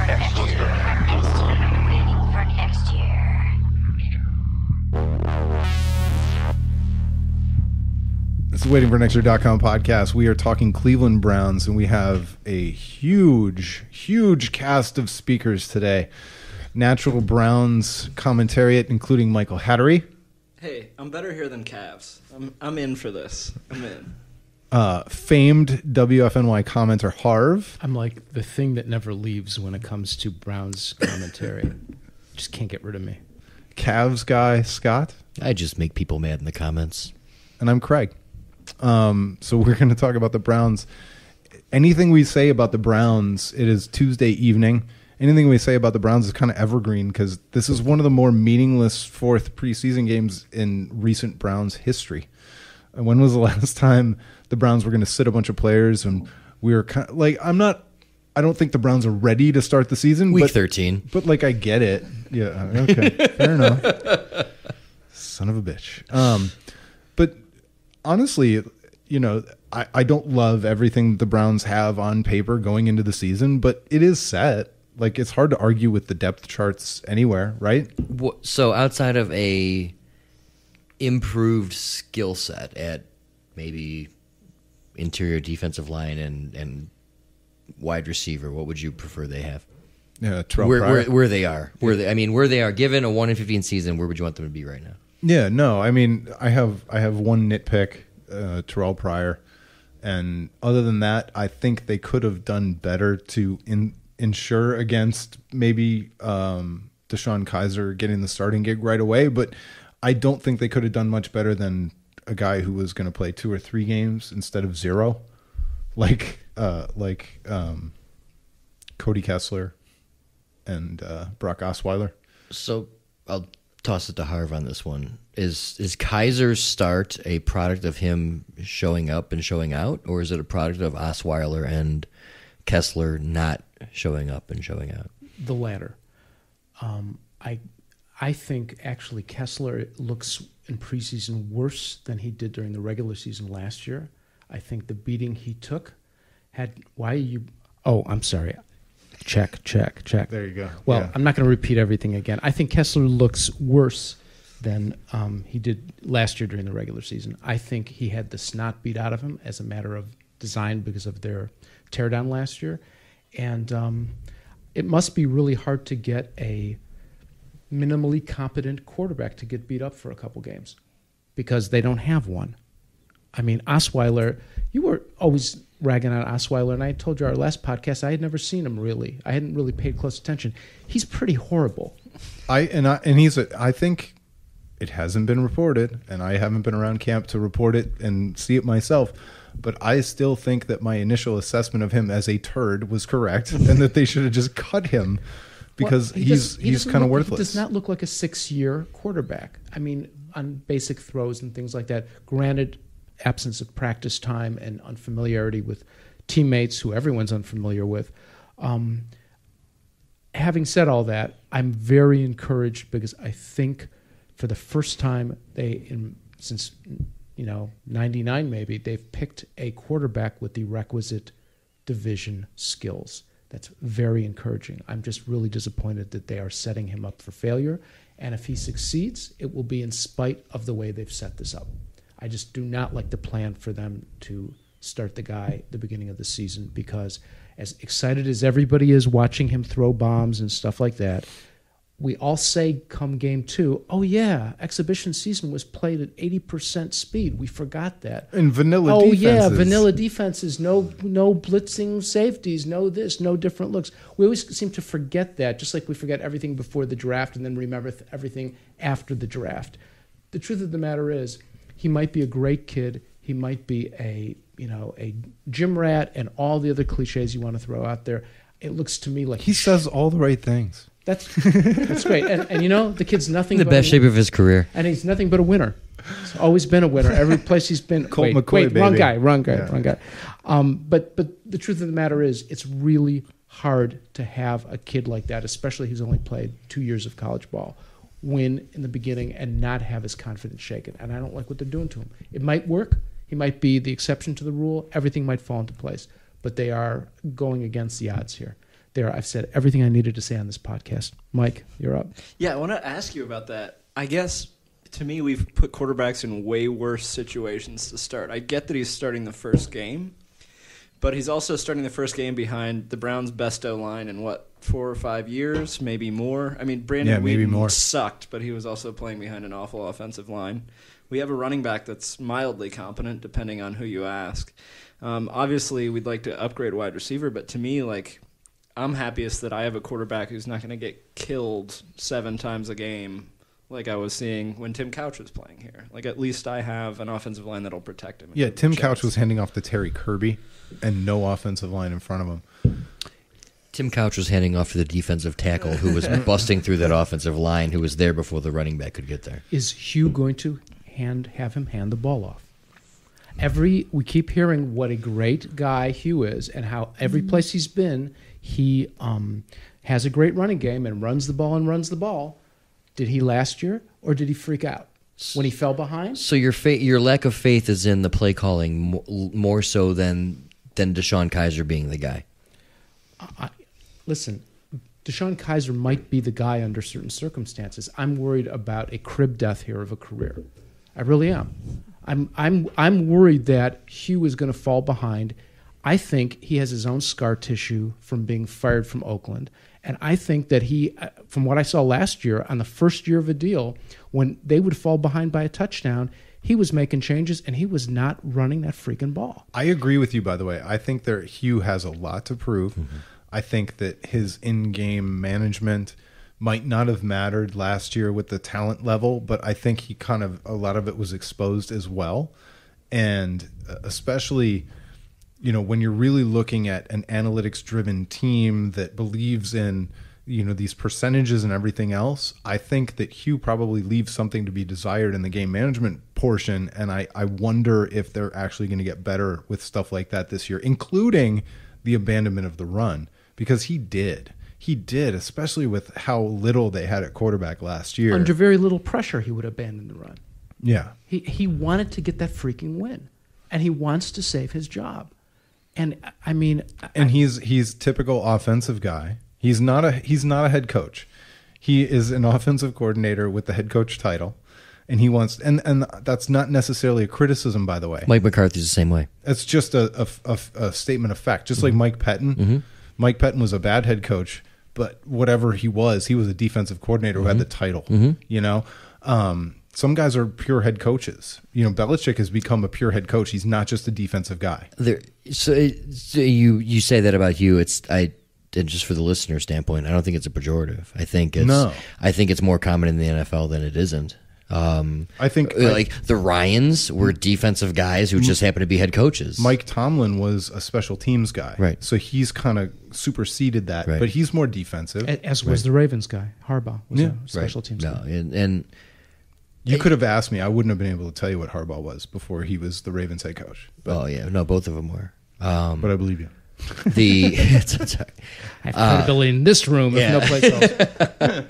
next year. Waiting for next year. It's the Waiting for Next Year.com podcast. We are talking Cleveland Browns, and we have a huge cast of speakers today. Natural Browns commentariat, including Michael Hattery. Hey, I'm better here than Cavs. I'm in for this. I'm in. Famed WFNY commenter Harv. I'm like the thing that never leaves when it comes to Browns commentary. Just can't get rid of me. Cavs guy Scott. I just make people mad in the comments. And I'm Craig. So we're going to talk about the Browns. Anything we say about the Browns, it is Tuesday evening. Anything we say about the Browns is kind of evergreen because this is one of the more meaningless fourth preseason games in recent Browns history. And when was the last time the Browns were going to sit a bunch of players and we were kind of like, I don't think the Browns are ready to start the season. Week 13. But like, I get it. Yeah. Okay. Fair enough. Son of a bitch. But honestly, you know, I don't love everything the Browns have on paper going into the season, but it is set. Like, it's hard to argue with the depth charts anywhere, right? So outside of a improved skill set at maybe interior defensive line and wide receiver, what would you prefer they have? Yeah, where they are. Where they are. Given a 1-15 season, where would you want them to be right now? Yeah, no, I mean, I have one nitpick, Terrell Pryor, and other than that, I think they could have done better to ensure against maybe DeShone Kizer getting the starting gig right away, but I don't think they could have done much better than a guy who was going to play 2 or 3 games instead of 0, like Cody Kessler and Brock Osweiler. So I'll toss it to Harv on this one. Is Kizer's start a product of him showing up and showing out, or is it a product of Osweiler and Kessler not showing up and showing out? The latter. I think actually Kessler looks in preseason worse than he did during the regular season last year. I think the beating he took had. Why are you? Oh, I'm sorry. Check. There you go. Well, yeah. I'm not going to repeat everything again. I think Kessler looks worse than he did last year during the regular season. I think he had the snot beat out of him as a matter of design because of their teardown last year. And it must be really hard to get a minimally competent quarterback to get beat up for a couple games because they don't have one. I mean, Osweiler, you were always ragging on Osweiler, and I told you our last podcast I had never seen him really. I hadn't really paid close attention. He's pretty horrible. I think it hasn't been reported, and I haven't been around camp to report it and see it myself, but I still think that my initial assessment of him as a turd was correct and that they should have just cut him because he's kind of worthless. He does not look like a 6-year quarterback. I mean, on basic throws and things like that. Granted, absence of practice time and unfamiliarity with teammates who everyone's unfamiliar with. Having said all that, I'm very encouraged because I think for the first time since 99 maybe, they've picked a quarterback with the requisite division skills. That's very encouraging. I'm just really disappointed that they are setting him up for failure. And if he succeeds, it will be in spite of the way they've set this up. I just do not like the plan for them to start the guy at the beginning of the season because as excited as everybody is watching him throw bombs and stuff like that, we all say come game 2, oh yeah, exhibition season was played at 80% speed. We forgot that. And vanilla defenses. Oh yeah, vanilla defenses, no blitzing safeties, no this, no different looks. We always seem to forget that, just like we forget everything before the draft and then remember everything after the draft. The truth of the matter is, he might be a great kid. He might be a gym rat and all the other cliches you want to throw out there. It looks to me like he says all the right things. That's great. And the kid's nothing in the best shape of his career. And he's nothing but a winner. He's always been a winner. Every place he's been. Colt McCoy, baby. Wrong guy. But the truth of the matter is, it's really hard to have a kid like that, especially who's only played 2 years of college ball, win in the beginning and not have his confidence shaken. And I don't like what they're doing to him. It might work. He might be the exception to the rule. Everything might fall into place. But they are going against the odds here. There, I've said everything I needed to say on this podcast. Mike, you're up. Yeah, I want to ask you about that. I guess, to me, we've put quarterbacks in way worse situations to start. I get that he's starting the first game, but he's also starting the first game behind the Browns' best O-line in, 4 or 5 years, maybe more? I mean, Brandon Whedon sucked, but he was also playing behind an awful offensive line. We have a running back that's mildly competent, depending on who you ask. Obviously, we'd like to upgrade wide receiver, but to me, I'm happiest that I have a quarterback who's not going to get killed 7 times a game like I was seeing when Tim Couch was playing here. At least I have an offensive line that'll protect him. Yeah, Tim Couch was handing off to Terry Kirby and no offensive line in front of him. Tim Couch was handing off to the defensive tackle who was busting through that offensive line, who was there before the running back could get there. Is Hue going to have him hand the ball off? We keep hearing what a great guy Hue is and how every place he's been, he has a great running game and runs the ball. Did he last year, or did he freak out when he fell behind? So your lack of faith is in the play calling more so than DeShone Kizer being the guy. Listen, DeShone Kizer might be the guy under certain circumstances. I'm worried about a crib death here of a career. I really am. I'm worried that Hue is going to fall behind. I think he has his own scar tissue from being fired from Oakland. And I think that he, from what I saw last year, on the first year of a deal, when they would fall behind by a touchdown, he was making changes and he was not running that freaking ball. I agree with you, by the way. I think that Hue has a lot to prove. Mm-hmm. I think that his in-game management might not have mattered last year with the talent level, but I think he a lot of it was exposed as well. And especially, when you're really looking at an analytics-driven team that believes in, these percentages and everything else, I think that Hue probably leaves something to be desired in the game management portion, and I wonder if they're actually going to get better with stuff like that this year, including the abandonment of the run, because he did, especially with how little they had at quarterback last year. Under very little pressure, he would abandon the run. Yeah. He wanted to get that freaking win, and he wants to save his job. And I mean, he's typical offensive guy. He's not a head coach. He is an offensive coordinator with the head coach title, and he wants and that's not necessarily a criticism, by the way. Mike McCarthy's the same way. It's just a statement of fact. Just like Mike Pettin. Mm-hmm. Mike Pettin was a bad head coach, but whatever he was a defensive coordinator who had the title. Mm-hmm. Some guys are pure head coaches. Belichick has become a pure head coach. He's not just a defensive guy. So you say that about you. And just for the listener standpoint, I don't think it's a pejorative. I think it's more common in the NFL than it isn't. I think the Ryans were defensive guys who just happened to be head coaches. Mike Tomlin was a special teams guy, right? So he's kind of superseded that, right. But he's more defensive. As was the Ravens guy, Harbaugh was a special teams guy. And you could have asked me; I wouldn't have been able to tell you what Harbaugh was before he was the Ravens head coach. But, both of them were. But I believe you. I have credibility in this room, if no place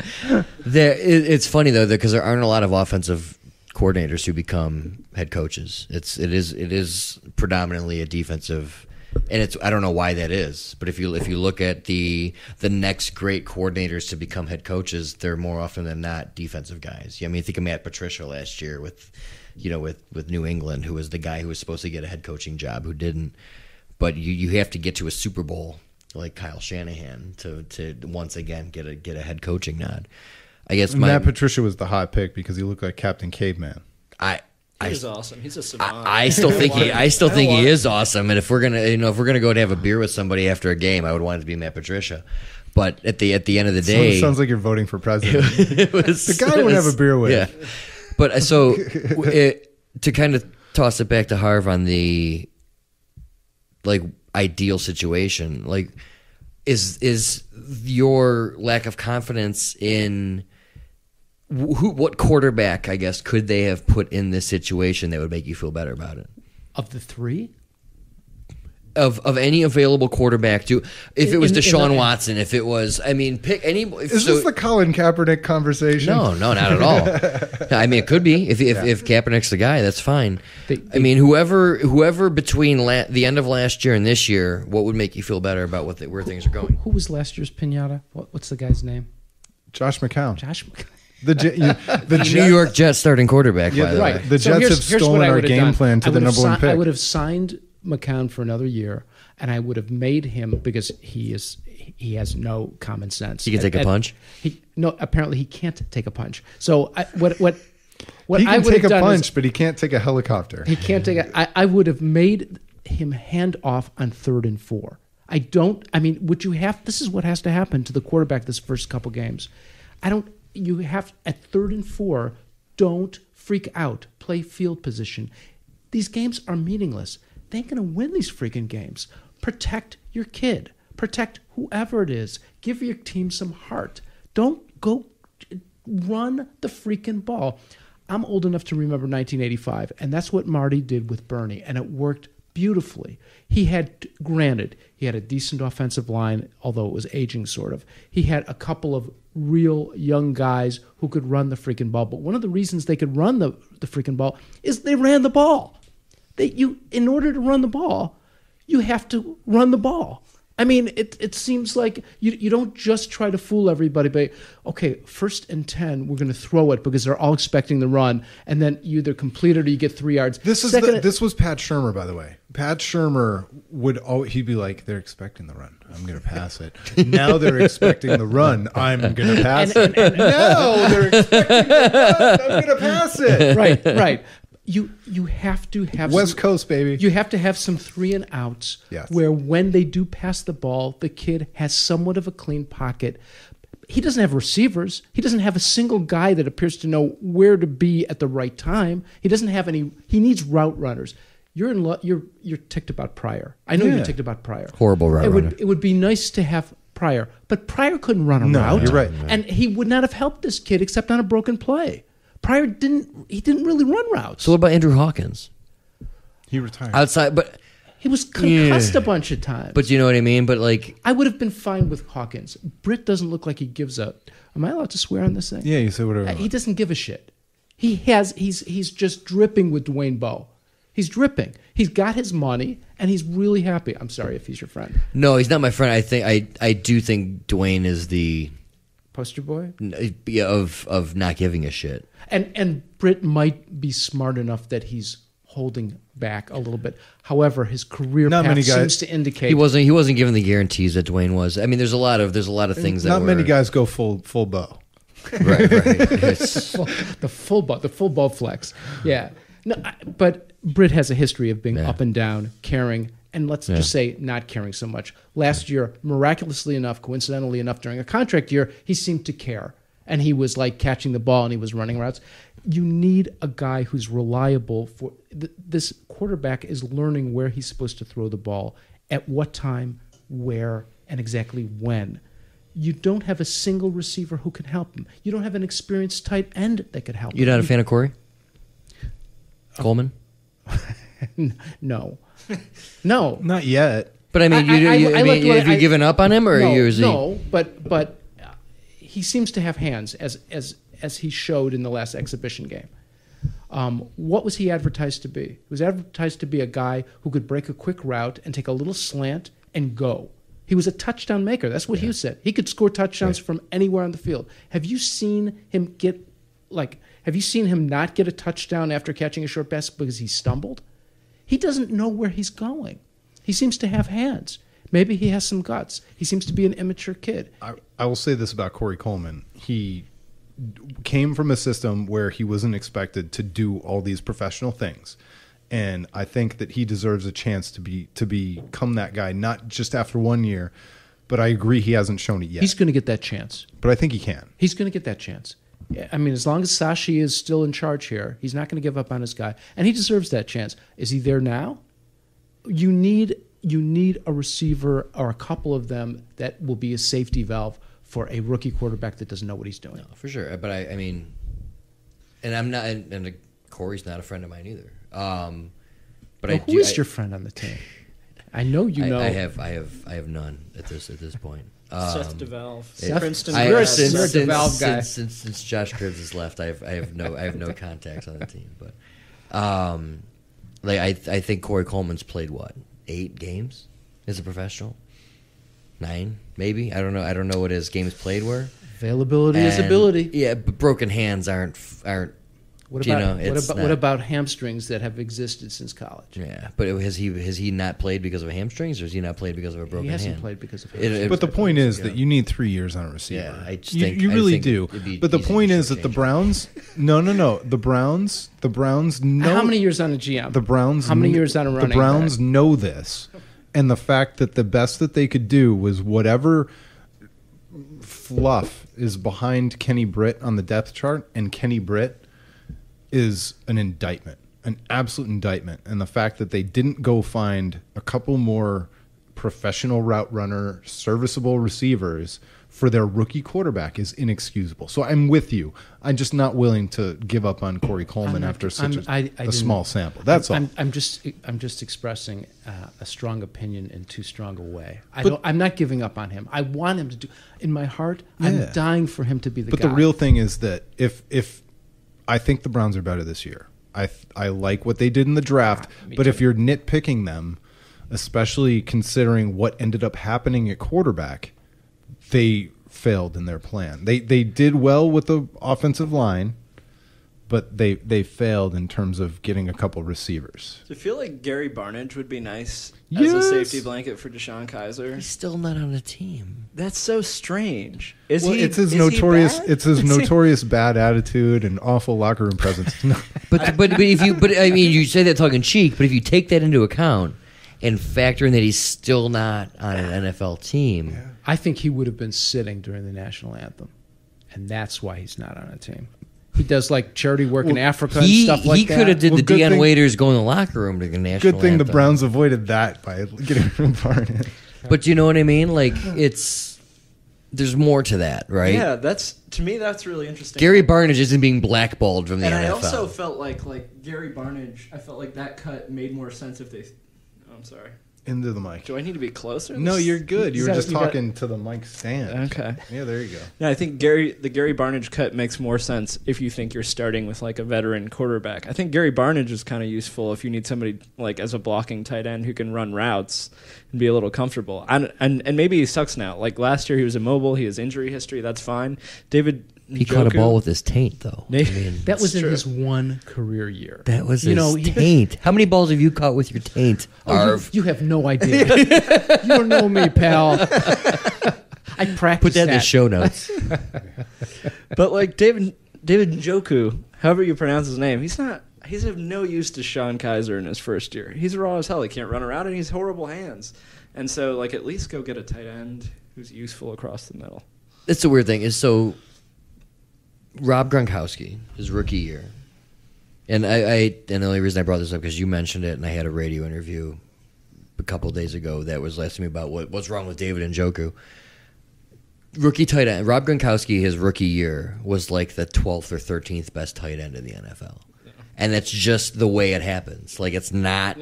else. It's funny though, because there aren't a lot of offensive coordinators who become head coaches. It is predominantly a defensive, and I don't know why that is, but if you look at the next great coordinators to become head coaches, they're more often than not defensive guys. I mean, think of Matt Patricia last year with New England, who was the guy who was supposed to get a head coaching job who didn't. But you have to get to a Super Bowl like Kyle Shanahan to once again get a head coaching nod. I guess Matt Patricia was the hot pick because he looked like Captain Caveman. He's awesome. He's a savant. I still think he is awesome. And if we're gonna go and have a beer with somebody after a game, I would want it to be Matt Patricia. But at the end of the day, sounds like you're voting for president. The guy I would have a beer with. Yeah. But so to kind of toss it back to Harv on the ideal situation, is your lack of confidence in what quarterback, I guess, could they have put in this situation that would make you feel better about it? Of the three? of any available quarterback to, if it was In- in Deshaun the- Watson, if it was, I mean, pick any. Is this the Colin Kaepernick conversation? No, not at all. I mean, it could be if Kaepernick's the guy, that's fine. I mean, whoever between the end of last year and this year, what would make you feel better about where things are going? Who was last year's pinata? What's the guy's name? Josh McCown. Josh McCown. The New York Jets starting quarterback. Yeah, by the right. way. The Jets have stolen our game plan to the number one pick. I would have signed McCown for another year, and I would have made him, because he has no common sense. He can take a punch. Apparently he can't take a punch. So what he I can would take have a done punch, is, but he can't take a helicopter. he can't take a. I would have made him hand off on 3rd and 4. This is what has to happen to the quarterback this first couple games. You have at 3rd and 4, don't freak out. Play field position. These games are meaningless. They ain't going to win these freaking games. Protect your kid. Protect whoever it is. Give your team some heart. Don't go run the freaking ball. I'm old enough to remember 1985, and that's what Marty did with Bernie, and it worked beautifully. He had a decent offensive line, although it was aging sort of. He had a couple of real young guys who could run the freaking ball. But one of the reasons they could run the freaking ball is they ran the ball. In order to run the ball, you have to run the ball. I mean, it seems like you don't just try to fool everybody by, okay, 1st and 10, we're going to throw it because they're all expecting the run, and then you either complete it or you get 3 yards. This was Pat Shurmur, by the way. Pat Shurmur he'd be like, they're expecting the run. I'm going to pass it. Now they're expecting the run. I'm going to pass it. No, they're expecting the run. I'm going to pass it. Right. You have to have West Coast, baby. You have to have some 3 and outs, yes, where when they do pass the ball, the kid has somewhat of a clean pocket. He doesn't have receivers. He doesn't have a single guy that appears to know where to be at the right time. He doesn't have any. He needs route runners. You're ticked about Pryor. I know you're ticked about Pryor. Horrible route runner. It would be nice to have Pryor, but Pryor couldn't run a route. You're right, and he would not have helped this kid except on a broken play. Pryor didn't really run routes. So what about Andrew Hawkins? He retired outside, but he was concussed a bunch of times. But you know what I mean? But like, I would have been fine with Hawkins. Britt doesn't look like he gives a. Am I allowed to swear on this thing? Yeah, you say whatever. He doesn't give a shit. He's just dripping with Dwayne Bowe. He's dripping. He's got his money, and he's really happy. I'm sorry if he's your friend. No, he's not my friend. I do think Dwayne is the poster boy of not giving a shit. And Britt might be smart enough that he's holding back a little bit. However, his career path seems to indicate he wasn't given the guarantees that Dwayne was. I mean, there's a lot of things that not many guys go full bow. Right. The full bow flex. Yeah. No, but Britt has a history of being up and down, caring, and let's just say not caring so much. Last year, miraculously enough, coincidentally enough, during a contract year, he seemed to care. And he was like catching the ball and he was running routes. You need a guy who's reliable. For this quarterback is learning where he's supposed to throw the ball, at what time, where, and exactly when. You don't have a single receiver who can help him. You don't have an experienced tight end that could help him. You're not a fan of Corey Coleman? No. No. Not yet. But I mean, have you given up on him, or no, but he seems to have hands, as he showed in the last exhibition game. What was he advertised to be? He was advertised to be a guy who could break a quick route and take a little slant and go. He was a touchdown maker. That's what Hugh said. He could score touchdowns from anywhere on the field. Have you seen him not get a touchdown after catching a short pass because he stumbled? He doesn't know where he's going. He seems to have hands. Maybe he has some guts. He seems to be an immature kid. I will say this about Corey Coleman. He came from a system where he wasn't expected to do all these professional things. And I think that he deserves a chance to become that guy, not just after 1 year, but I agree he hasn't shown it yet. He's going to get that chance. But I think he can. He's going to get that chance. I mean, as long as Sashi is still in charge here, he's not going to give up on his guy. And he deserves that chance. Is he there now? You need a receiver or a couple of them that will be a safety valve for a rookie quarterback that doesn't know what he's doing. No, for sure. But I mean, and I'm not, and Corey's not a friend of mine either. But who is your friend on the team? I know you know. I have none at this point. Seth DeValve. Seth- Princeton. You're a grad. DeValve guy. Since Josh Cribbs has left, I have no contacts on the team. But I think Corey Coleman's played what, 8 games as a professional, 9 maybe. I don't know what his games played were. Availability is ability. Yeah, but broken hands aren't. What you about know, it's what about hamstrings that have existed since college? Yeah, but has he not played because of hamstrings, or has he not played because of a broken He hasn't hand? played because of hamstrings. But the point is that you need 3 years on a receiver. Yeah, I just you, think- you I really think do. it'd be But the easy to point is that the shortchange. Browns, no, the Browns know. How many years on a GM? The Browns. How many years on a running The Browns back? know this, and the fact that the best that they could do was whatever fluff is behind Kenny Britt on the depth chart, and Kenny Britt is an indictment, an absolute indictment. And the fact that they didn't go find a couple more professional route runner, serviceable receivers for their rookie quarterback is inexcusable. So I'm with you. I'm just not willing to give up on Corey Coleman after such a small sample. That's all. I'm just expressing a strong opinion in too strong a way. I'm not giving up on him. I want him to do. In my heart, I'm Yeah. dying for him to be the guy. But the real thing is that if I think the Browns are better this year. I like what they did in the draft, me but too. if you're nitpicking them, especially considering what ended up happening at quarterback, they failed in their plan. They did well with the offensive line, but they failed in terms of getting a couple receivers. Do you feel like Gary Barnidge would be nice as Yes. a safety blanket for DeShone Kizer? He's still not on the team. That's so strange. It's It's his is he notorious. bad? It's his Is he- notorious bad attitude and awful locker room presence. No. But I mean, you say that tongue in cheek. But if you take that into account and factor in that he's still not on an NFL team, I think he would have been sitting during the national anthem, and that's why he's not on a team. He does like charity work in Africa and he stuff like that. could have did Well, the good Deion thing- Waiters go in the locker room to the national Good thing the anthem. Browns avoided that by getting rid of Barnett. But you know what I mean? Like there's more to that, right? Yeah, to me that's really interesting. Gary Barnidge isn't being blackballed from the and NFL. I also felt like Gary Barnidge. I felt like that cut made more sense if they. Oh, I'm sorry. Into the mic. Do I need to be closer? No, you're good. You were Is that- just you got- talking to the mic stand. Okay. Yeah, there you go. No, I think the Gary Barnidge cut makes more sense if you think you're starting with like a veteran quarterback. I think Gary Barnidge is kind of useful if you need somebody like as a blocking tight end who can run routes and be a little comfortable. And maybe he sucks now. Like last year he was immobile, he has injury history, that's fine. David he caught a Njoku- ball with his taint, though. I Maybe- mean, That was It's in true. his one career year. that was You his know, taint. How many balls have you caught with your taint, Harv? You have no idea. You don't know me, pal. I practiced Put that in the show notes. But like David Njoku, however you pronounce his name, he's of no use to DeShone Kizer in his first year. He's raw as hell. He can't run around and he's horrible hands. And so like at least go get a tight end who's useful across the middle. That's the weird thing. Is so Rob Gronkowski, his rookie year, and and the only reason I brought this up because you mentioned it, and I had a radio interview a couple of days ago that was asking me about what's wrong with David Njoku. Rookie tight end Rob Gronkowski, his rookie year was like the 12th or 13th best tight end in the NFL, and that's just the way it happens. Like it's not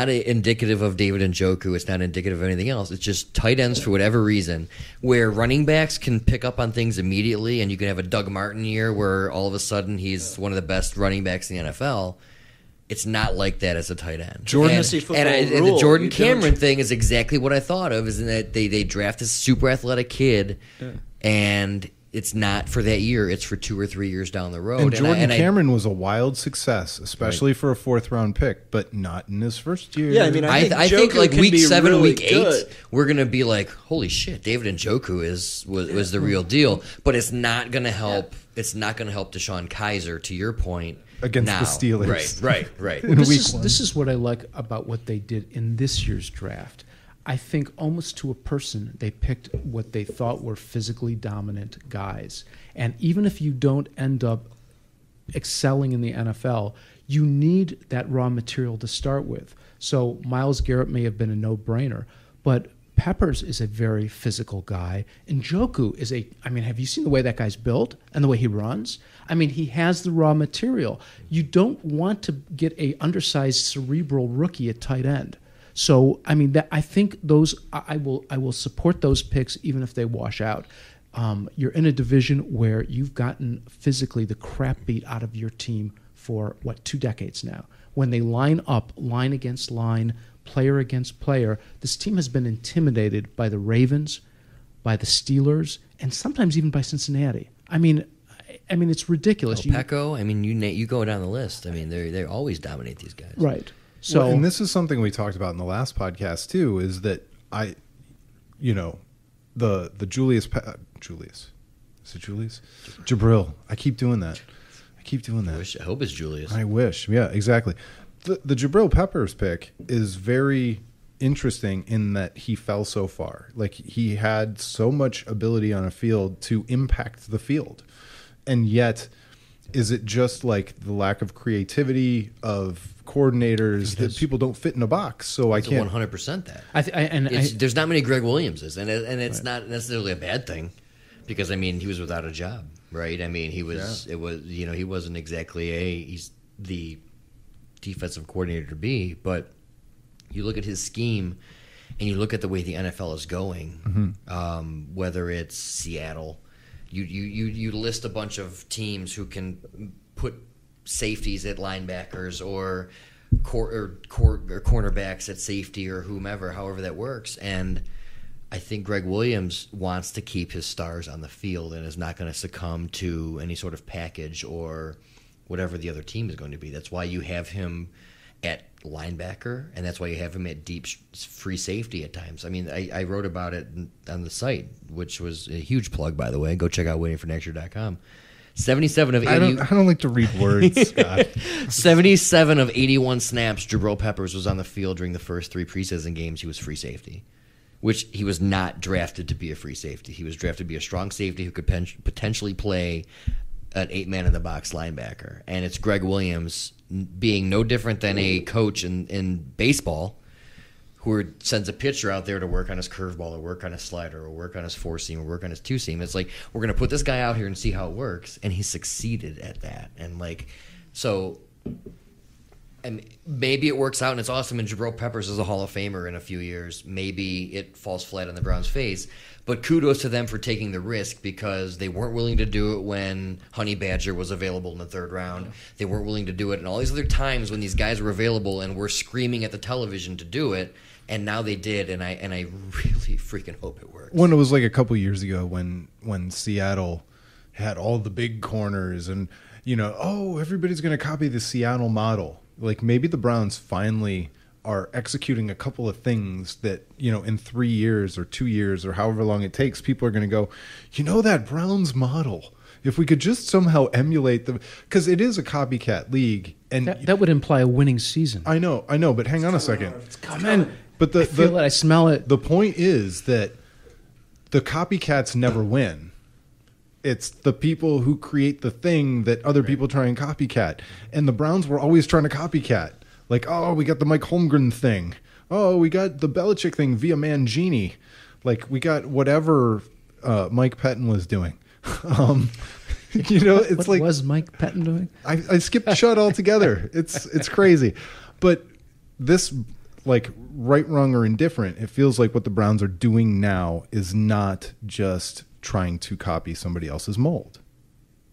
indicative of David Njoku. It's not indicative of anything else. It's just tight ends for whatever reason, where running backs can pick up on things immediately, and you can have a Doug Martin year where all of a sudden he's one of the best running backs in the NFL. It's not like that as a tight end. Fantasy football and the rule, Jordan you don't- Cameron thing is exactly what I thought of. Is in that they draft this super athletic kid, and it's not for that year. It's for 2 or 3 years down the road. And Jordan I- Cameron was a wild success, especially for a 4th-round pick, but not in his first year. Yeah, I mean, I think think like can week be 7, really week 8, good. we're gonna be like, holy shit, David Njoku was the real deal. But it's not gonna help. It's not gonna help DeShone Kizer. To your point, Against now. the Steelers. Right. In week 1. This is what I like about what they did in this year's draft. I think almost to a person, they picked what they thought were physically dominant guys. And even if you don't end up excelling in the NFL, you need that raw material to start with. So Myles Garrett may have been a no-brainer, but Peppers is a very physical guy. And Njoku is have you seen the way that guy's built and the way he runs? I mean, he has the raw material. You don't want to get a undersized cerebral rookie at tight end. So I mean, I think those I will support those picks even if they wash out. You're in a division where you've gotten physically the crap beat out of your team for 2 decades now. When they line up, line against line, player against player, this team has been intimidated by the Ravens, by the Steelers, and sometimes even by Cincinnati. I mean, it's ridiculous. Pecco, I mean, you go down the list. I mean, they always dominate these guys. Right. So, and this is something we talked about in the last podcast too. Is that the Julius is it Julius Jabrill? I keep doing that. I hope it's Julius. I wish. Yeah, exactly. The Jabrill Peppers pick is very interesting in that he fell so far. Like, he had so much ability on a field to impact the field, and yet, is it just like the lack of creativity of coordinators that people don't fit in a box? So I can't 100% that. There's not many Greg Williamses, and it's not necessarily a bad thing, because I mean, he was without a job, right? I mean, he was. Yeah. It was, he wasn't exactly he's the defensive coordinator to be, but you look at his scheme and you look at the way the NFL is going, whether it's Seattle, you list a bunch of teams who can put safeties at linebackers or cornerbacks at safety or whomever, however that works. And I think Greg Williams wants to keep his stars on the field and is not going to succumb to any sort of package or whatever the other team is going to be. That's why you have him at linebacker, and that's why you have him at deep free safety at times. I mean, I wrote about it on the site, which was a huge plug, by the way. Go check out waitingfornextyear.com. 77 of 80. I don't like to read words, Scott. 77 of 81 snaps, Jabrill Peppers was on the field during the first 3 preseason games. He was free safety, which he was not drafted to be a free safety. He was drafted to be a strong safety who could potentially play an 8-man-in-the-box linebacker. And it's Greg Williams being no different than a coach in baseball who sends a pitcher out there to work on his curveball or work on his slider or work on his 4-seam or work on his 2-seam. It's like, we're going to put this guy out here and see how it works. And he succeeded at that. And and maybe it works out and it's awesome, and Jabrill Peppers is a Hall of Famer in a few years. Maybe it falls flat on the Browns' face. But kudos to them for taking the risk, because they weren't willing to do it when Honey Badger was available in the 3rd round. They weren't willing to do it in all these other times when these guys were available and were screaming at the television to do it. And now they did, and I really freaking hope it works. When it was like a couple years ago when Seattle had all the big corners and, everybody's going to copy the Seattle model. Like, maybe the Browns finally are executing a couple of things that, in 3 years or 2 years or however long it takes, people are going to go, that Browns model. If we could just somehow emulate them, because it is a copycat league, and that would imply a winning season. I know, but hang on a second. It's coming. But I feel it. I smell it. The point is that the copycats never win. It's the people who create the thing that other people try and copycat. And the Browns were always trying to copycat. Like, oh, we got the Mike Holmgren thing. Oh, we got the Belichick thing via Mangini. Like, we got whatever Mike Pettin was doing. It's what like, was Mike Pettin doing? I skipped shut altogether. It's crazy. But this, like, right, wrong, or indifferent, it feels like what the Browns are doing now is not just trying to copy somebody else's mold,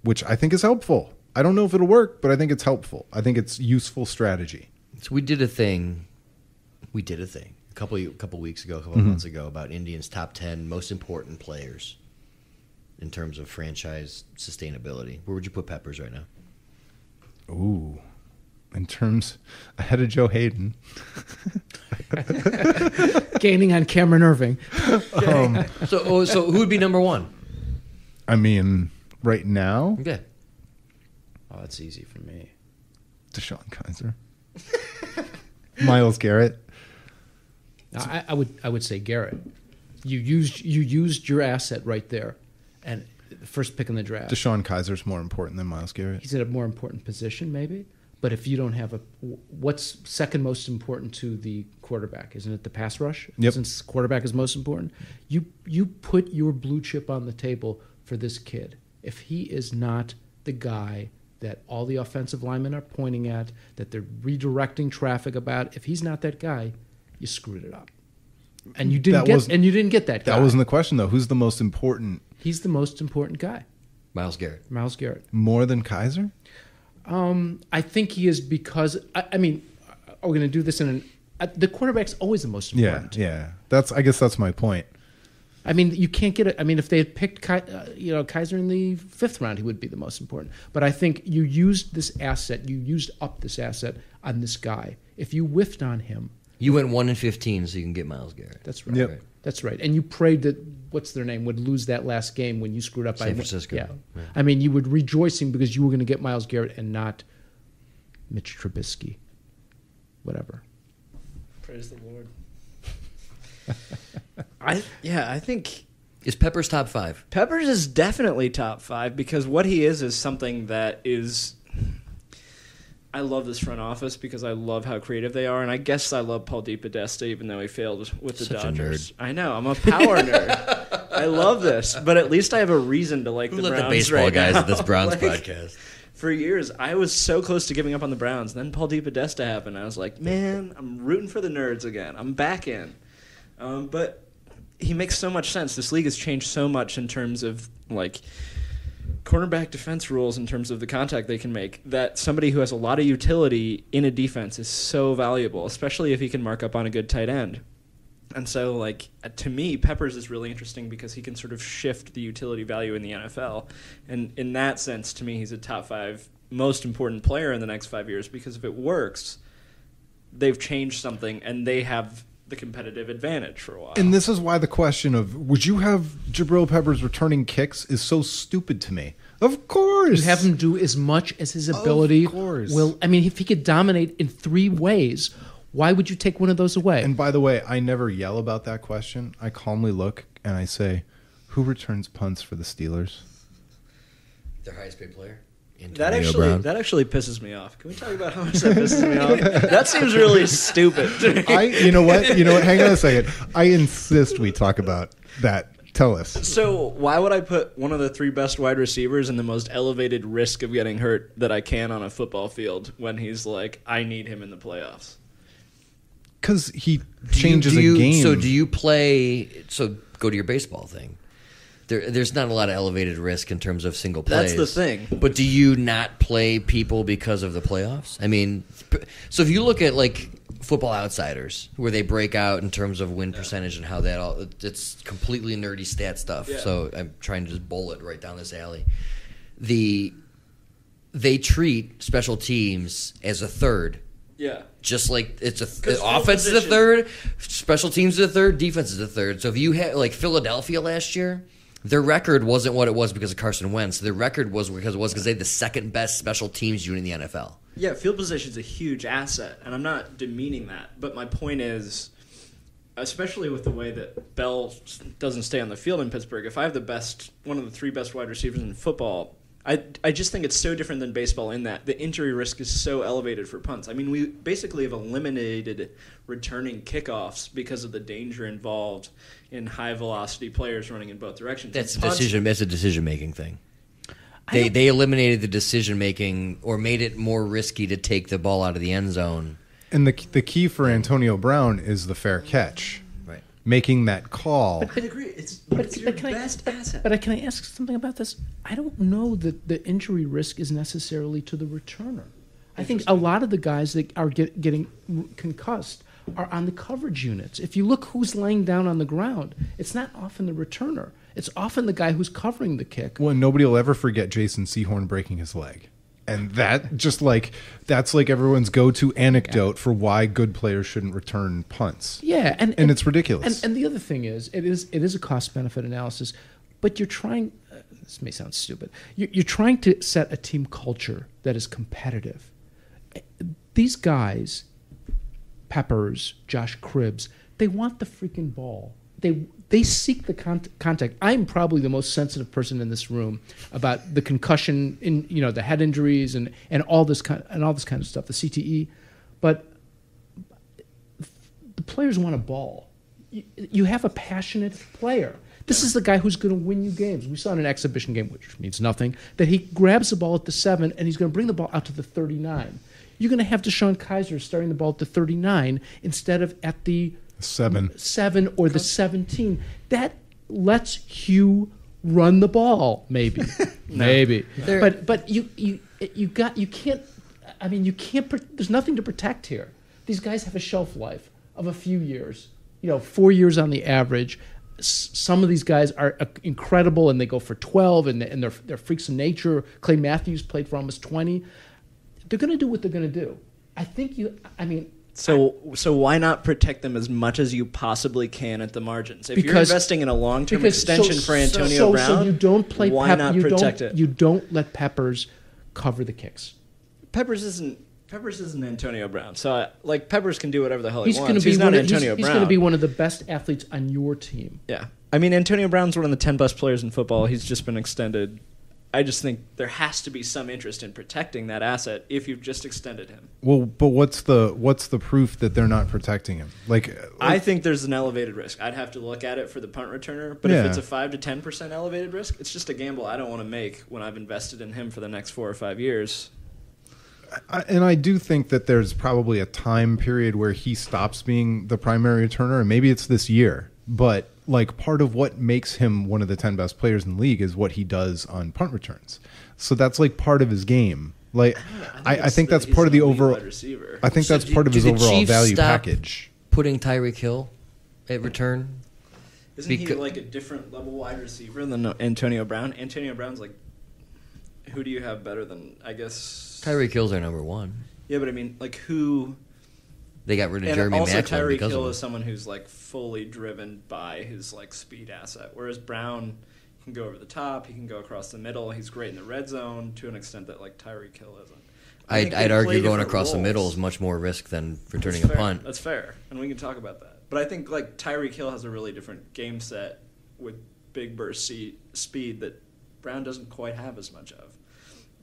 which I think is helpful. I don't know if it'll work, but I think it's helpful. I think it's useful strategy. So we did a thing a couple weeks ago, a couple months ago, about Indians' top 10 most important players in terms of franchise sustainability. Where would you put Peppers right now? Ooh, in terms ahead of Joe Hayden. Gaining on Cameron Irving. So who would be number 1? I mean, right now? Yeah. Oh, that's easy for me. DeShone Kizer. Myles Garrett. I would say Garrett. You used your asset right there, and the first pick in the draft. DeShone Kizer's more important than Myles Garrett. He's at a more important position, maybe. But if you don't have what's second most important to the quarterback? Isn't it the pass rush? Yep. Since quarterback is most important, you put your blue chip on the table for this kid. If he is not the guy that all the offensive linemen are pointing at, that they're redirecting traffic about, if he's not that guy, you screwed it up. And you didn't get that guy. That wasn't the question, though. Who's the most important? He's the most important guy. Myles Garrett. Myles Garrett. More than Kizer? I think he is because, are we going to do this the quarterback's always the most important. Yeah. I guess that's my point. I mean, you can't get it. I mean, if they had picked Kizer in the 5th round, he would be the most important. But I think you used up this asset on this guy. If you whiffed on him, you went 1-15, so you can get Myles Garrett. That's right. Yep. Right. That's right. And you prayed that what's their name would lose that last game when you screwed up. San Francisco. Yeah. I mean, you would rejoicing because you were going to get Myles Garrett and not Mitch Trubisky. Whatever. Praise the Lord. I think Is Peppers top 5? Peppers is definitely top 5 because what he is something that is. I love this front office because I love how creative they are, and I guess I love Paul DePodesta even though he failed with the Such Dodgers. a nerd. I know, I'm a power nerd. I love this, but at least I have a reason to like Who the let Browns the baseball right guys now. at this Browns Like, podcast? For years, I was so close to giving up on the Browns. Then Paul DePodesta happened. I was like, man, I'm rooting for the nerds again. I'm back in. But he makes so much sense. This league has changed so much in terms of like cornerback defense rules, in terms of the contact they can make, that somebody who has a lot of utility in a defense is so valuable, especially if he can mark up on a good tight end. And so, like, to me, Peppers is really interesting because he can sort of shift the utility value in the NFL. And in that sense, to me, he's a top 5 most important player in the next 5 years because if it works, they've changed something and they have the competitive advantage for a while. And this is why the question of would you have Jabrill Peppers returning kicks is so stupid to me. Of course. You have him do as much as his ability Of course. will. I mean, if he could dominate in 3 ways, why would you take one of those away? And by the way, I never yell about that question. I calmly look and I say, who returns punts for the Steelers? Their highest paid player? That Antonio Brown. actually pisses me off. Can we talk about how much that pisses me off? That seems really stupid. You know what? Hang on a second. I insist we talk about that. Tell us. So why would I put one of the 3 best wide receivers in the most elevated risk of getting hurt that I can on a football field when he's like, I need him in the playoffs? Because he changes a game. So do you play? So go to your baseball thing. There's not a lot of elevated risk in terms of single plays. That's the thing. But do you not play people because of the playoffs? I mean, so if you look at like Football Outsiders, where they break out in terms of win percentage and how that all, it's completely nerdy stat stuff. Yeah. So I'm trying to just bowl it right down this alley. They treat special teams as a third. Yeah. Just like it's field offense is a position. third, special teams is a third, defense is a third. So if you had like Philadelphia last year, their record wasn't what it was because of Carson Wentz. Their record was because they had the second best special teams unit in the NFL. Yeah, field position is a huge asset, and I'm not demeaning that. But my point is, especially with the way that Bell doesn't stay on the field in Pittsburgh, if I have one of the 3 best wide receivers in football, I just think it's so different than baseball in that the injury risk is so elevated for punts. I mean, we basically have eliminated returning kickoffs because of the danger involved in high-velocity players running in both directions. That's Punts- a decision-making thing. They eliminated the decision-making or made it more risky to take the ball out of the end zone. And the key for Antonio Brown is the fair catch. Right. Making that call. I agree. It's your best asset. But can I ask something about this? I don't know that the injury risk is necessarily to the returner. I think a lot of the guys that are getting concussed are on the coverage units. If you look who's laying down on the ground, it's not often the returner. It's often the guy who's covering the kick. Well, nobody will ever forget Jason Sehorn breaking his leg. And that's like everyone's go-to anecdote for why good players shouldn't return punts. Yeah, and it's ridiculous. And the other thing is, it is a cost-benefit analysis, but you're trying. This may sound stupid. You're trying to set a team culture that is competitive. These guys, Peppers, Josh Cribbs, they want the freaking ball. They seek the contact. I'm probably the most sensitive person in this room about the concussion, the head injuries and all this kind of stuff, the CTE. But the players want a ball. You have a passionate player. This is the guy who's going to win you games. We saw in an exhibition game, which means nothing, that he grabs the ball at the 7 and he's going to bring the ball out to the 39. you're going to have DeShone Kizer starting the ball at the 39 instead of at the 7 or the 17. That lets Hue run the ball, maybe. Maybe. But you can't. I mean, you can't. There's nothing to protect here. These guys have a shelf life of a few years. 4 years on the average. Some of these guys are incredible, and they go for 12, and they're freaks of nature. Clay Matthews played for almost 20. They're going to do what they're going to do. I think So why not protect them as much as you possibly can at the margins? If you're investing in a long-term extension for Antonio Brown, so you don't play why not protect it? You don't let Peppers cover the kicks. Peppers isn't Antonio Brown. So Peppers can do whatever the hell he He's wants. He's not Antonio Brown. He's going to be one of the best athletes on your team. Yeah. I mean, Antonio Brown's one of the 10 best players in football. He's just been extended. I just think there has to be some interest in protecting that asset if you've just extended him. Well, but what's the proof that they're not protecting him? I think there's an elevated risk. I'd have to look at it for the punt returner, but if it's a 5 to 10% elevated risk, it's just a gamble I don't want to make when I've invested in him for the next 4 or 5 years. And I do think that there's probably a time period where he stops being the primary returner, and maybe it's this year. But part of what makes him one of the 10 best players in the league is what he does on punt returns. So that's part of his game. I think that's part of the overall. I think that's part of his overall value package. Putting Tyreek Hill at return. Isn't he a different level wide receiver than Antonio Brown? Antonio Brown's who do you have better than, I guess? Tyreek Hill's our number one. Yeah, but I mean, who? They got rid of Jeremy Maclin because of Tyreek him. Hill is someone who's fully driven by his speed asset, whereas Brown can go over the top, he can go across the middle, he's great in the red zone to an extent that Tyreek Hill isn't. I'd argue going across the middle is much more risk than returning a punt. That's fair, and we can talk about that. But I think Tyreek Hill has a really different game set with big burst speed that Brown doesn't quite have as much of.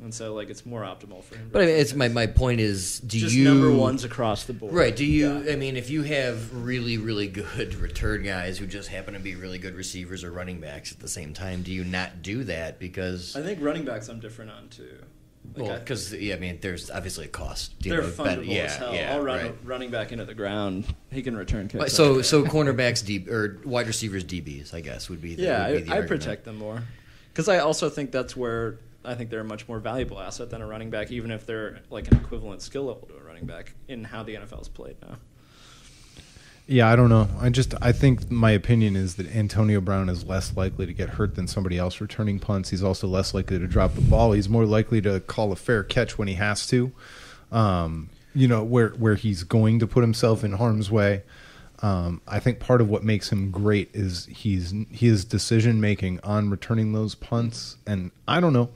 And so, it's more optimal for him. But I mean, it's my point is, just number ones across the board, right? Do you? Yeah. I mean, if you have really, really good return guys who just happen to be really good receivers or running backs at the same time, do you not do that? Because I think running backs I'm different on too. Because I mean, there's obviously a cost. They're fungible as hell. I'll run a running back into the ground. He can return kicks. So cornerbacks, or wide receivers, DBs, I guess would be. I protect them more because I also think that's where. I think they're a much more valuable asset than a running back, even if they're an equivalent skill level to a running back in how the NFL's played now. Yeah, I don't know. I think my opinion is that Antonio Brown is less likely to get hurt than somebody else returning punts. He's also less likely to drop the ball. He's more likely to call a fair catch when he has to, where he's going to put himself in harm's way. I think part of what makes him great is his decision making on returning those punts. And I don't know,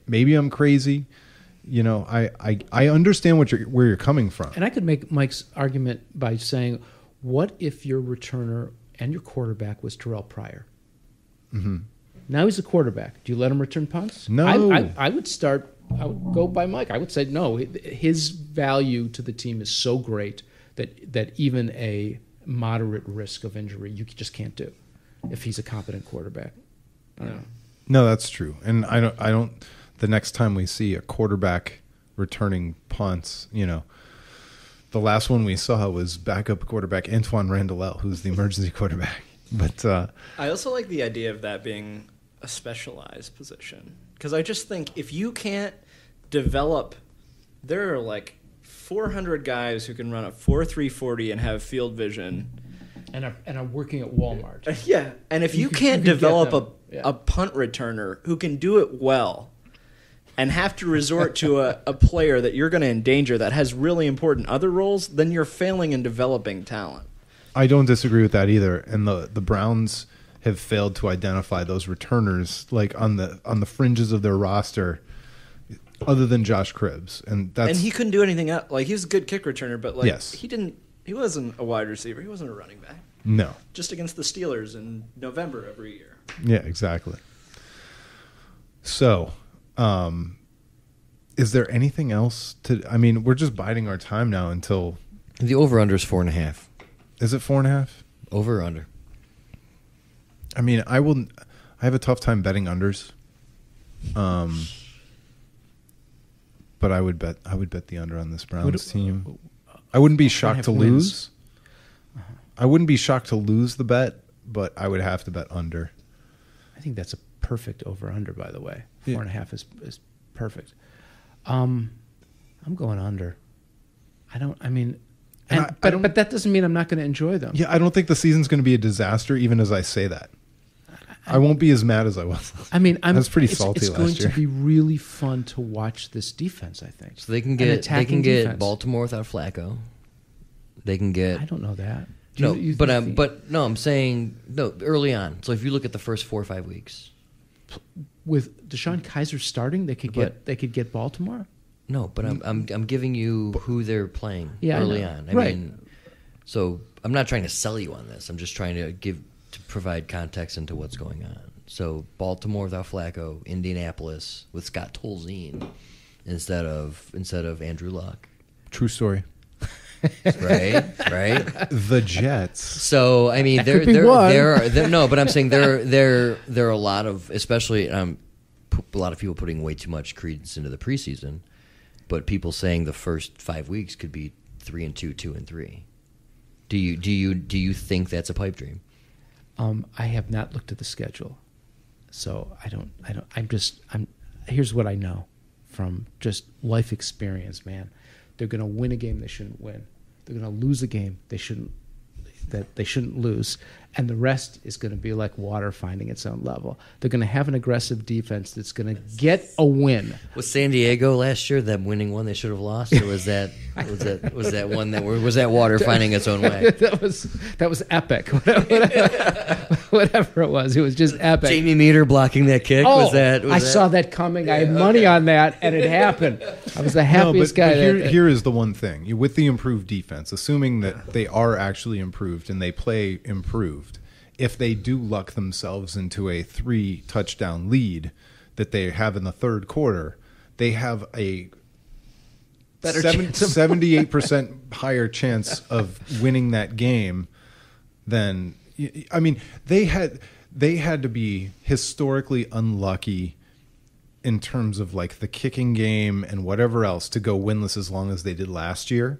maybe I'm crazy. I understand where you're coming from. And I could make Mike's argument by saying, what if your returner and your quarterback was Terrell Pryor? Mm-hmm. Now he's a quarterback. Do you let him return punts? No. I would go by Mike. I would say no. His value to the team is so great that even a moderate risk of injury you just can't do if he's a competent quarterback. I don't know. No, that's true. And I don't. The next time we see a quarterback returning punts, the last one we saw was backup quarterback Antoine Randall, who's the emergency quarterback. But I also like the idea of that being a specialized position because I just think if you can't develop, there are 400 guys who can run a 4.340 and have field vision, and are working at Walmart. Yeah, and if you can't develop a punt returner who can do it well, and have to resort to a player that you're going to endanger that has really important other roles, then you're failing in developing talent. I don't disagree with that either. And the Browns have failed to identify those returners on the fringes of their roster, other than Josh Cribbs, and he couldn't do anything else. He was a good kick returner, but yes. He wasn't a wide receiver. He wasn't a running back. No, just against the Steelers in November every year. Yeah, exactly. So, is there anything else to? I mean, we're just biding our time now until the over/under is 4.5. Is it 4.5? Over or under? I mean, I have a tough time betting unders. but I would bet the under on this Browns team. I wouldn't be shocked to lose. I wouldn't be shocked to lose the bet, but I would have to bet under. I think that's a perfect over-under, by the way. 4.5 is perfect. I'm going under. But that doesn't mean I'm not going to enjoy them. Yeah, I don't think the season's going to be a disaster, even as I say that. I won't be as mad as I was. I mean, I was pretty salty it's last year. It's going to be really fun to watch this defense, I think. So they can get Baltimore without Flacco. They can get. I don't know that. I'm saying early on. So if you look at the first 4 or 5 weeks, with DeShone Kizer starting, they could get Baltimore. No, but I'm giving you who they're playing early on. I right. mean, so I'm not trying to sell you on this. I'm just trying to provide context into what's going on. So Baltimore without Flacco, Indianapolis with Scott Tolzien instead of Andrew Luck. True story. Right. The Jets. So I mean, there no, but I'm saying there are a lot of, especially a lot of people putting way too much credence into the preseason, but people saying the first 5 weeks could be 3-2, 2-3. Do you think that's a pipe dream? I have not looked at the schedule, so I don't. Here's what I know from just life experience, man. They're going to win a game they shouldn't win. They're going to lose a game they shouldn't lose, and the rest is going to be like water finding its own level. They're going to have an aggressive defense that's going to get a win. Was San Diego last year that winning one they should have lost, or was that one that was that water finding its own way? that was epic. Whatever it was just epic. Jamie Meter blocking that kick. I saw that coming. I had money on that, and it happened. I was the happiest guy. Here is the one thing with the improved defense, assuming that they are actually improved and they play improved. If they do luck themselves into a 3-touchdown lead that they have in the third quarter, they have a 78% higher chance of winning that game than. I mean, they had to be historically unlucky in terms of like the kicking game and whatever else to go winless as long as they did last year.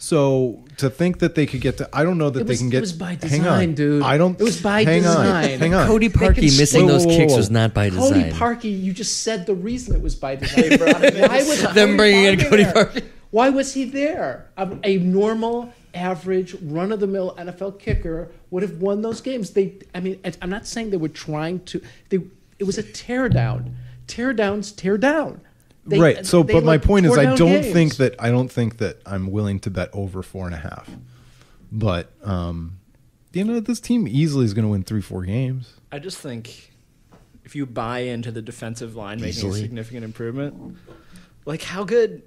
So to think that they could get to, I don't know that they can get. It was by design, dude. It was by design. Hang on. Cody Parkey missing those kicks was not by design. Cody Parkey, you just said the reason it was by design. Why was them bringing in Cody Parkey? Why was he there? A normal, average, run-of-the-mill NFL kicker would have won those games. I'm not saying they were trying to. It was a tear down. Tear downs tear down. Right. So, but my point is, I don't games. think that I'm willing to bet over 4.5. But this team easily is going to win 3-4 games. I just think if you buy into the defensive line making a significant improvement, like how good.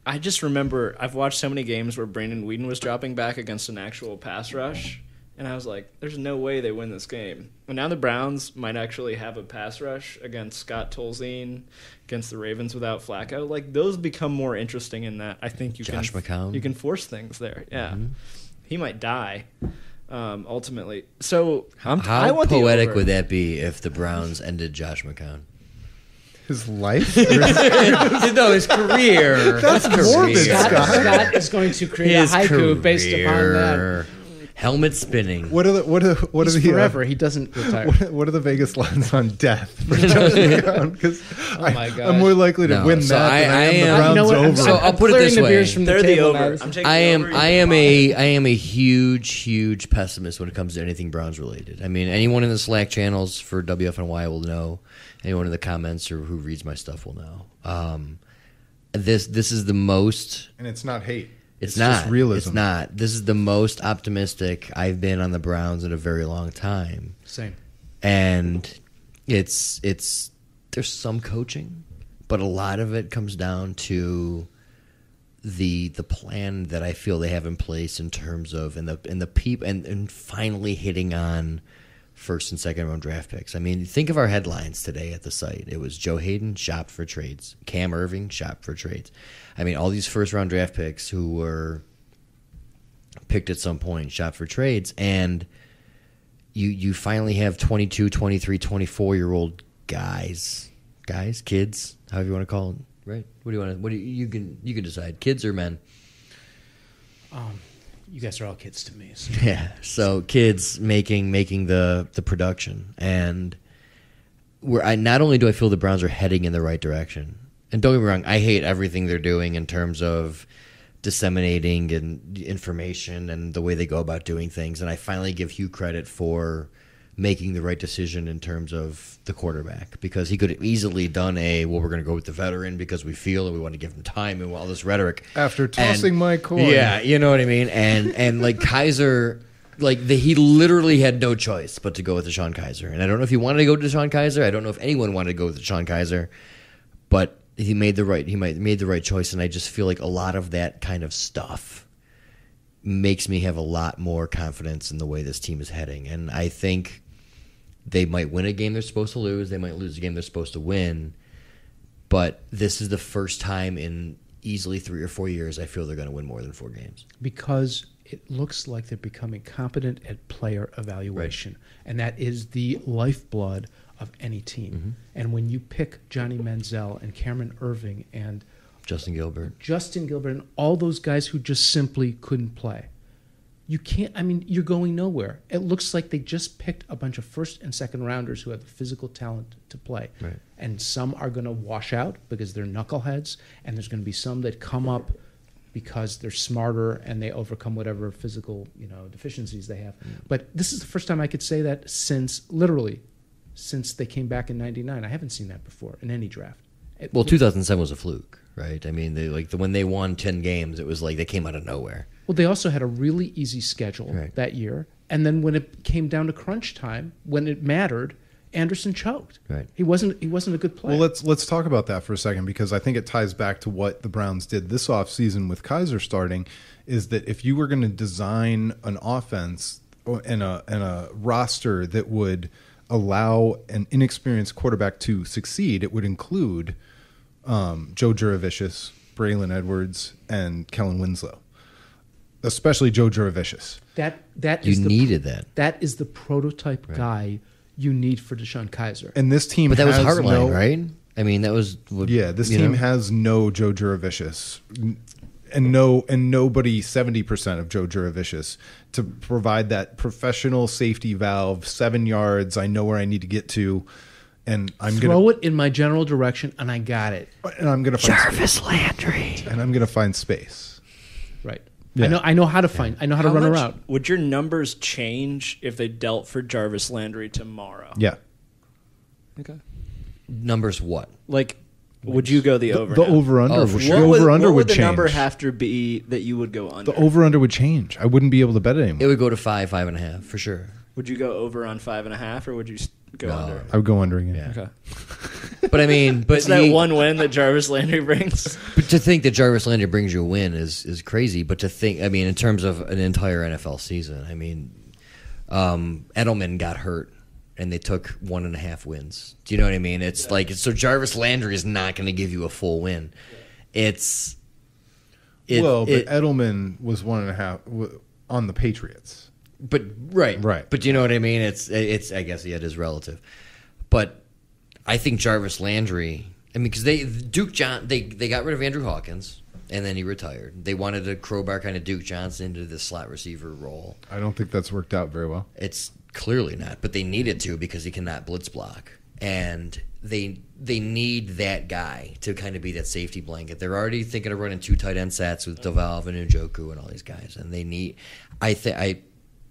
I just remember I've watched so many games where Brandon Weeden was dropping back against an actual pass rush, and I was like, there's no way they win this game. And now the Browns might actually have a pass rush against Scott Tolzien, against the Ravens without Flacco. Like, those become more interesting in that I think you can force things there. Yeah. Mm-hmm. He might die ultimately. So how poetic would that be if the Browns ended Josh McCown? His life? No, his career. That's morbid, Scott. Scott is going to create a haiku based upon that. Helmet spinning. What are the forever? He doesn't retire. What are the Vegas lines on death for Josh McCown? Because I'm more likely to win that than I am the Browns over. So I'll put it this way: they're the over. I am a huge pessimist when it comes to anything Browns related. I mean, anyone in the Slack channels for WFNY will know. Anyone in the comments or who reads my stuff will know. This is the most, and it's not hate. It's not just realism. It's not. This is the most optimistic I've been on the Browns in a very long time. Same. And it's there's some coaching, but a lot of it comes down to the plan that I feel they have in place in terms of and the people and finally hitting on first and second round draft picks. I mean, think of our headlines today at the site. It was Joe Hayden shopped for trades, Cam Irving shopped for trades. I mean, all these first round draft picks who were picked at some point shopped for trades, and you finally have 22, 23, 24-year-old kids, however you want to call them, right? What do you want? You can decide, kids or men? You guys are all kids to me. So. Yeah. So kids making the production, and not only do I feel the Browns are heading in the right direction, and don't get me wrong, I hate everything they're doing in terms of disseminating and information and the way they go about doing things, and I finally give Hue credit for making the right decision in terms of the quarterback, because he could have easily done we're going to go with the veteran because we feel and we want to give him time and all this rhetoric. After tossing my coin. Yeah, you know what I mean? And like Kizer, he literally had no choice but to go with DeShone Kizer. And I don't know if he wanted to go to DeShone Kizer. I don't know if anyone wanted to go with DeShone Kizer, but he made the right choice, and I just feel like a lot of that kind of stuff makes me have a lot more confidence in the way this team is heading. And I think they might win a game they're supposed to lose. They might lose a game they're supposed to win. But this is the first time in easily 3 or 4 years I feel they're going to win more than 4 games. Because it looks like they're becoming competent at player evaluation. Right. And that is the lifeblood of any team. Mm-hmm. And when you pick Johnny Manziel and Cameron Irving and Justin Gilbert and all those guys who just simply couldn't play, you can't. I mean, you're going nowhere. It looks like they just picked a bunch of first and second rounders who have the physical talent to play. Right. And some are going to wash out because they're knuckleheads, and there's going to be some that come up because they're smarter and they overcome whatever physical, deficiencies they have. But this is the first time I could say that since they came back in '99. I haven't seen that before in any draft. 2007 was a fluke, right? I mean, when they won 10 games, it was like they came out of nowhere. Well, they also had a really easy schedule that year, and then when it came down to crunch time, when it mattered, Anderson choked. Right. He wasn't a good player. Well, let's talk about that for a second, because I think it ties back to what the Browns did this offseason with Kizer starting. Is that if you were going to design an offense and a roster that would allow an inexperienced quarterback to succeed, it would include Joe Juravicius, Braylon Edwards, and Kellen Winslow. Especially Joe Juravicius. That is the prototype guy you need for DeShone Kizer. And this team, but that was Heartline, right? I mean, that was this team has no Joe Juravicius, and nobody 70% of Joe Juravicius to provide that professional safety valve, 7 yards. I know where I need to get to, and I'm gonna throw it in my general direction, and I got it. And I'm gonna find Jarvis Landry, and I'm gonna find space. Right. Yeah. I know how to find. I know how to run around. Would your numbers change if they dealt for Jarvis Landry tomorrow? Yeah. Okay. Numbers what? Would you go the over? The over under. Oh, for sure. The over under would the change. number have to be that you would go under? The over under would change. I wouldn't be able to bet it anymore. It would go to 5.5 for sure. Would you go over on 5.5, or would you go under? I would go under again. Yeah. Okay. But I mean, it's that one win that Jarvis Landry brings. But to think that Jarvis Landry brings you a win is crazy. But to think, I mean, in terms of an entire NFL season, I mean, Edelman got hurt, and they took 1.5 wins. Do you know what I mean? It's so Jarvis Landry is not going to give you a full win. But Edelman was 1.5 on the Patriots. But right. But you know what I mean? It's I guess it is relative. But I think Jarvis Landry. I mean, because they got rid of Andrew Hawkins, and then he retired. They wanted to crowbar kind of Duke Johnson into the slot receiver role. I don't think that's worked out very well. It's clearly not, but they needed to because he cannot blitz block, and they need that guy to kind of be that safety blanket. They're already thinking of running 2 tight end sets with DeValve and Njoku and all these guys, and they need.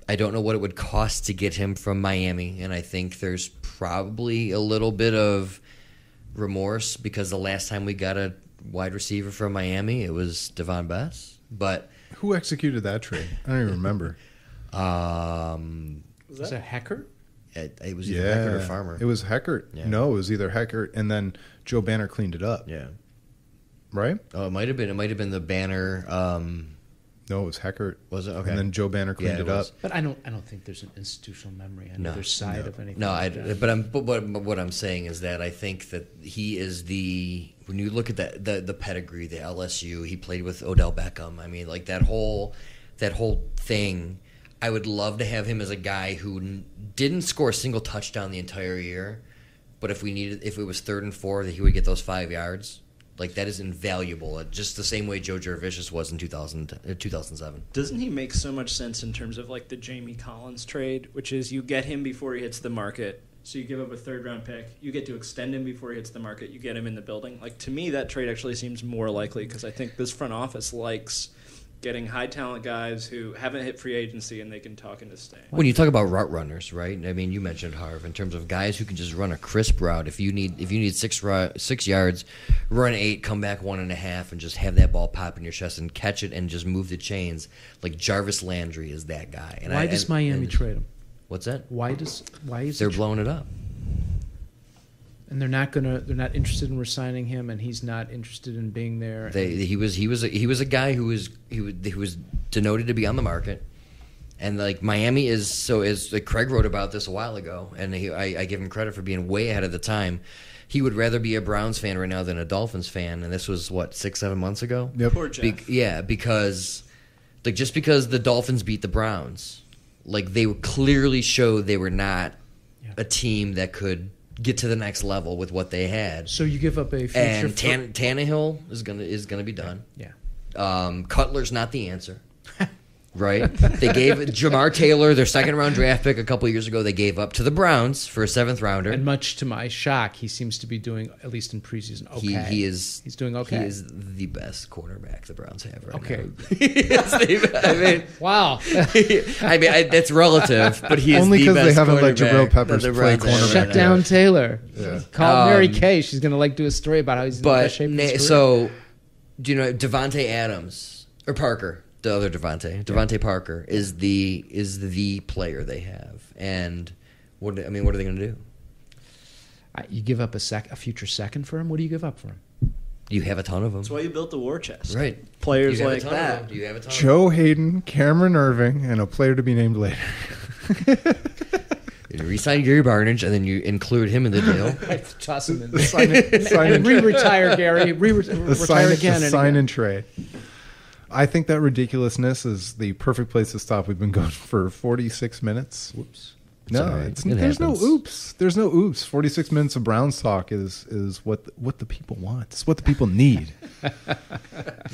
I don't know what it would cost to get him from Miami, and I think there's probably a little bit of remorse because the last time we got a wide receiver from Miami, it was Devon Bess. But who executed that trade? I don't even remember. Was that Heckert? It was either Heckert or Farmer. It was Heckert. Yeah. No, it was either Heckert, and then Joe Banner cleaned it up. Yeah. Right? Oh, it might have been. It might have been the Banner. No, it was Heckert. Was it? Okay. And then Joe Banner cleaned it up. But I don't think there's an institutional memory on either side of anything. No, like but what I'm saying is that I think that he is when you look at the pedigree, the LSU, he played with Odell Beckham. I mean, like that whole thing. I would love to have him as a guy who didn't score a single touchdown the entire year, but if it was 3rd and 4, that he would get those 5 yards Like, that is invaluable. Just the same way Joe Jurevicius was in 2007. Doesn't he make so much sense in terms of like the Jamie Collins trade, which is you get him before he hits the market, so you give up a third-round pick, you get to extend him before he hits the market, you get him in the building. Like, to me, that trade actually seems more likely because I think this front office likes getting high-talent guys who haven't hit free agency and they can talk into staying. When you talk about route runners, right? I mean, you mentioned Harv in terms of guys who can just run a crisp route. If you need 6 yards, run 8, come back 1.5, and just have that ball pop in your chest and catch it and just move the chains. Like Jarvis Landry is that guy. And Why does Miami trade him? What's that? Why is they're blowing it up? And they're not interested in re-signing him, and he's not interested in being there. He was a guy who was denoted to be on the market, and like Miami is like Craig wrote about this a while ago, and I give him credit for being way ahead of the time. He would rather be a Browns fan right now than a Dolphins fan, and this was what 6-7 months ago. Yep. Poor Jeff. Because like just because the Dolphins beat the Browns, like they clearly showed they were not a team that could get to the next level with what they had. So you give up a future. And Tannehill is gonna be done. Yeah. Cutler's not the answer, right? They gave Jamar Taylor, their second-round draft pick a couple years ago. They gave up to the Browns for a 7th rounder. And much to my shock, he seems to be doing, at least in preseason, okay. He's doing okay. He is the best quarterback the Browns have right okay. now. I mean, wow. I mean, that's relative, but he is only the because best they haven't let quarterback Jabrill Peppers that the play Browns have cornerback. Shut right down now. Taylor. Yeah. Call Mary Kay. She's going to like do a story about how he's in the best shape of his career. So, do you know Devontae Adams or Parker? The other Devontae Parker is the player they have, and what are they going to do? You give up a future second for him. What do you give up for him? You have a ton of them, That's why you built the war chest. right? Players You have like a ton of that. them. You have a ton. Joe Hayden, Cameron Irving, and a player to be named later. You re-sign Gary Barnidge, and then you include him in the deal. Toss him in. Sign and re-retire Gary. Retire again. Sign and trade. I think that ridiculousness is the perfect place to stop. We've been going for 46 minutes. Whoops. No, all right. there's no happens. oops. There's no oops. 46 minutes of Browns talk is what the people want. It's what the people need.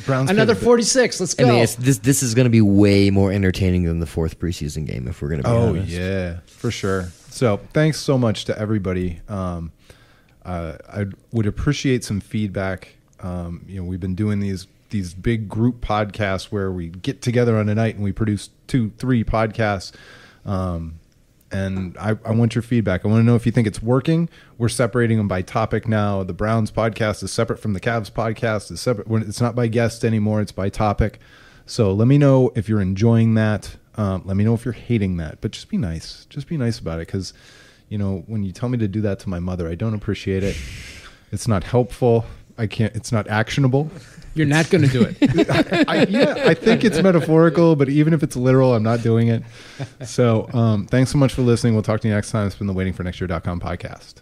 Browns Another favorite- 46. Let's I go. mean, this is going to be way more entertaining than the 4th preseason game, if we're going to be honest. Yeah, for sure. So thanks so much to everybody. I would appreciate some feedback. We've been doing these big group podcasts where we get together on a night and we produce 2-3 podcasts. And I want your feedback. I want to know if you think it's working. We're separating them by topic now. The Browns podcast is separate from the Cavs podcast. It's separate. It's not by guest anymore. It's by topic. So let me know if you're enjoying that. Let me know if you're hating that. But just be nice. Just be nice about it. Because, when you tell me to do that to my mother, I don't appreciate it. It's not helpful. It's not actionable. You're not going to do it. I think it's metaphorical, but even if it's literal, I'm not doing it. So thanks so much for listening. We'll talk to you next time. It's been the waitingfornextyear.com podcast.